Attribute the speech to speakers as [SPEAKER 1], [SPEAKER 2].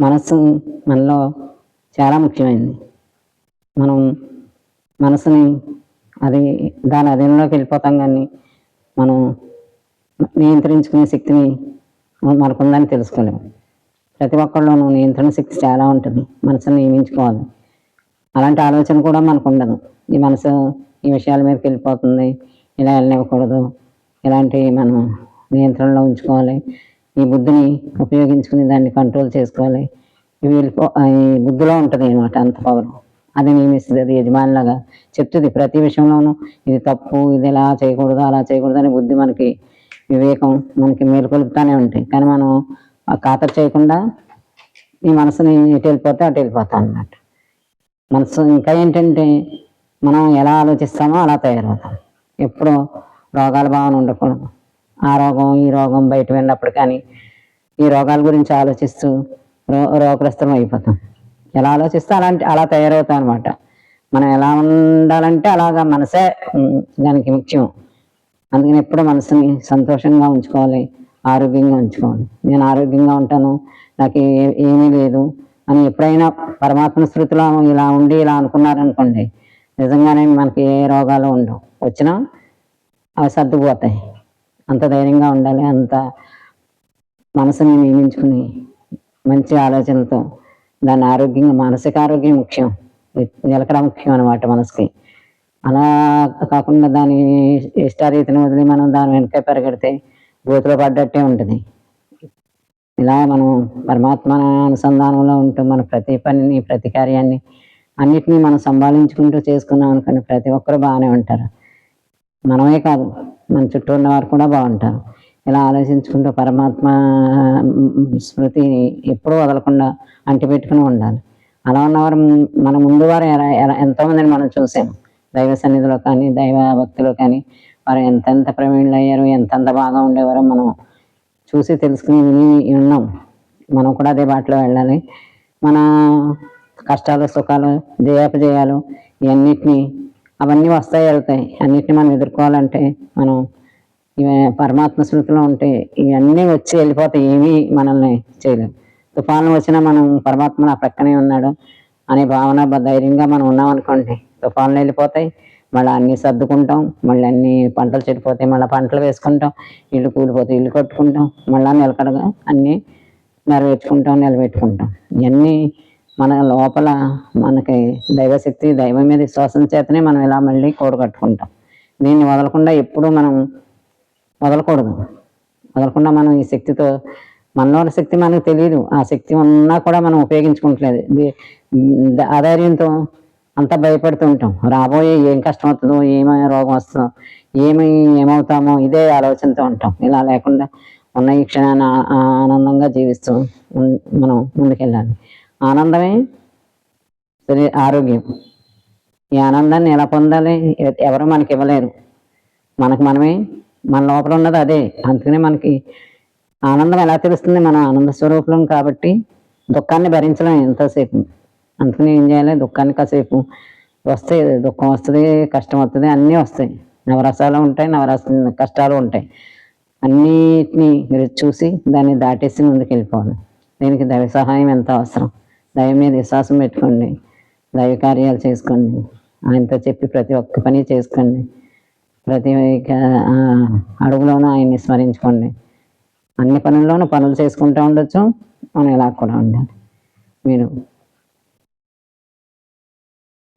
[SPEAKER 1] మనస్సు మనలో చాలా ముఖ్యమైనది. మనం మనసుని అది దాని అధీనంలోకి వెళ్ళిపోతాం కానీ మనం నియంత్రించుకునే శక్తిని మనకుందని తెలుసుకోలేము. ప్రతి ఒక్కళ్ళలోనూ నియంత్రణ శక్తి చాలా ఉంటుంది. మనసుని నియమించుకోవాలి. అలాంటి ఆలోచన కూడా మనకు ఉండదు. ఈ మనసు ఈ విషయాల మీదకి వెళ్ళిపోతుంది, ఇలా వెళ్ళనివ్వకూడదు, ఇలాంటివి మనం నియంత్రణలో ఉంచుకోవాలి, ఈ బుద్ధిని ఉపయోగించుకుని దాన్ని కంట్రోల్ చేసుకోవాలి. ఇవి ఈ బుద్ధిలో ఉంటుంది అనమాట అంత పవర్. అది నియమిస్తుంది, అది యజమానిలాగా చెప్తుంది ప్రతి విషయంలోనూ. ఇది తప్పు, ఇది ఇలా చేయకూడదు, అలా చేయకూడదు అని బుద్ధి మనకి వివేకం మనకి మేలుకొలుపుతానే ఉంటాయి. కానీ మనం ఆ ఖాతరు చేయకుండా ఈ మనసుని ఎటు వెళ్ళిపోతే అటు వెళ్ళిపోతాం అన్నమాట. మనసు ఇంకా ఏంటంటే మనం ఎలా ఆలోచిస్తామో అలా తయారవుతాం. ఎప్పుడు రోగాల భావన ఉండకూడదు. ఆ రోగం ఈ రోగం బయట వెళ్ళినప్పుడు కానీ ఈ రోగాల గురించి ఆలోచిస్తూ రోగగ్రస్తం అయిపోతాం. ఎలా ఆలోచిస్తే అలా తయారవుతాం అనమాట. మనం ఎలా ఉండాలంటే అలాగా మనసే దానికి ముఖ్యం. అందుకని ఎప్పుడు మనసుని సంతోషంగా ఉంచుకోవాలి, ఆరోగ్యంగా ఉంచుకోవాలి. నేను ఆరోగ్యంగా ఉంటాను, నాకు ఏమీ లేదు అని ఎప్పుడైనా పరమాత్మ స్మృతిలో ఇలా ఉండి ఇలా అనుకున్నారనుకోండి, నిజంగానే మనకి ఏ రోగాలు ఉండవు. వచ్చినా అవి సర్దుకుపోతాయి. అంత ధైర్యంగా ఉండాలి. అంత మనసుని నియమించుకుని మంచి ఆలోచనలతో దాని ఆరోగ్యంగా, మానసిక ఆరోగ్యం ముఖ్యం, నిలకడ ముఖ్యం అనమాట మనసుకి. అలా కాకుండా దాని ఇష్టారీతిని వదిలి మనం దాని వెనక పరిగెడితే గోతులో పడ్డట్టే ఉంటుంది. ఇలా మనం పరమాత్మ అనుసంధానంలో ఉంటూ మన ప్రతి పనిని, ప్రతి కార్యాన్ని అన్నిటినీ మనం సంభాళించుకుంటూ చేసుకున్నాం అనుకోండి, ప్రతి ఒక్కరు బాగానే ఉంటారు. మనమే కాదు, మన చుట్టూ ఉన్నవారు కూడా బాగుంటారు. ఇలా ఆలోచించుకుంటూ పరమాత్మ స్మృతిని ఎప్పుడూ వదలకుండా అంటిపెట్టుకుని ఉండాలి. అలా ఉన్నవారు మన ముందు వారు ఎంతోమందిని మనం చూసాము. దైవ సన్నిధిలో కానీ దైవ భక్తిలో కానీ వారు ఎంతెంత ప్రవీణులు అయ్యారు, ఎంతెంత బాగా ఉండేవారో మనం చూసి తెలుసుకుని విని ఉన్నాం. మనం కూడా అదే బాటలో వెళ్ళాలి. మన కష్టాలు, సుఖాలు, జయాపజయాలు ఇవన్నిటినీ అవన్నీ వస్తాయి వెళ్తాయి. అన్నిటిని మనం ఎదుర్కోవాలంటే మనం పరమాత్మ స్మృతిలో ఉంటే ఇవన్నీ వచ్చి వెళ్ళిపోతాయి. ఏమీ మనల్ని చేయలేము. తుఫాను వచ్చినా మనం పరమాత్మ నా ప్రక్కనే ఉన్నాడు అనే భావన ధైర్యంగా మనం ఉన్నామనుకోండి, తుఫాన్లు వెళ్ళిపోతాయి. మళ్ళీ అన్నీ సర్దుకుంటాం, మళ్ళీ అన్ని పంటలు చెడిపోతాయి, మళ్ళీ పంటలు వేసుకుంటాం, ఇల్లు కూలిపోతాయి, ఇల్లు కట్టుకుంటాం, మళ్ళీ నిలకడగా అన్నీ నిలబెట్టుకుంటాం. ఇవన్నీ మన లోపల మనకి దైవశక్తి, దైవం మీద విశ్వాసం చేతనే మనం ఇలా మళ్ళీ కూడగట్టుకుంటాం. దీన్ని వదలకుండా ఎప్పుడూ మనం వదలకుండా మనం ఈ శక్తితో, మనలోని శక్తి మనకు తెలియదు, ఆ శక్తి ఉన్నా కూడా మనం ఉపయోగించుకోవట్లేదు. ఆధైర్యంతో అంతా భయపడుతూ ఉంటాం. రాబోయే ఏం కష్టం వస్తుందో, ఏమైనా రోగం వస్తుందో, ఏమవుతామో ఇదే ఆలోచనతో ఉంటాం. ఇలా లేకుండా ఉన్న ఈ క్షణాన్ని ఆనందంగా జీవిస్తూ మనం ముందుకెళ్ళాలి. ఆనందమే ఆరోగ్యం. ఈ ఆనందాన్ని ఎలా పొందాలి? ఎవరు మనకి ఇవ్వలేరు. మనమే, మన లోపల ఉన్నది అదే. అందుకనే మనకి ఆనందం ఎలా తెలుస్తుంది? మన ఆనంద స్వరూపం కాబట్టి దుఃఖాన్ని భరించలేం ఎంతసేపు. అందుకని ఏం చేయాలి? దుఃఖాన్ని కాసేపు వస్తాయి, దుఃఖం వస్తుంది, కష్టం వస్తుంది, అన్నీ వస్తాయి. నవరసాలు ఉంటాయి, కష్టాలు ఉంటాయి. అన్నిటినీ మీరు చూసి దాన్ని దాటేసి ముందుకు వెళ్ళిపోవాలి. దీనికి దైవ సహాయం ఎంత అవసరం. దైవం మీద విశ్వాసం పెట్టుకోండి, దైవ కార్యాలు చేసుకోండి, ఆయనతో చెప్పి ప్రతి ఒక్క పని చేసుకోండి. ప్రతి అడుగులోనూ ఆయన్ని స్మరించుకోండి. అన్ని పనుల్లోనూ పనులు చేసుకుంటూ ఉండొచ్చు, మనం ఇలా కూడా ఉండాలి. మీరు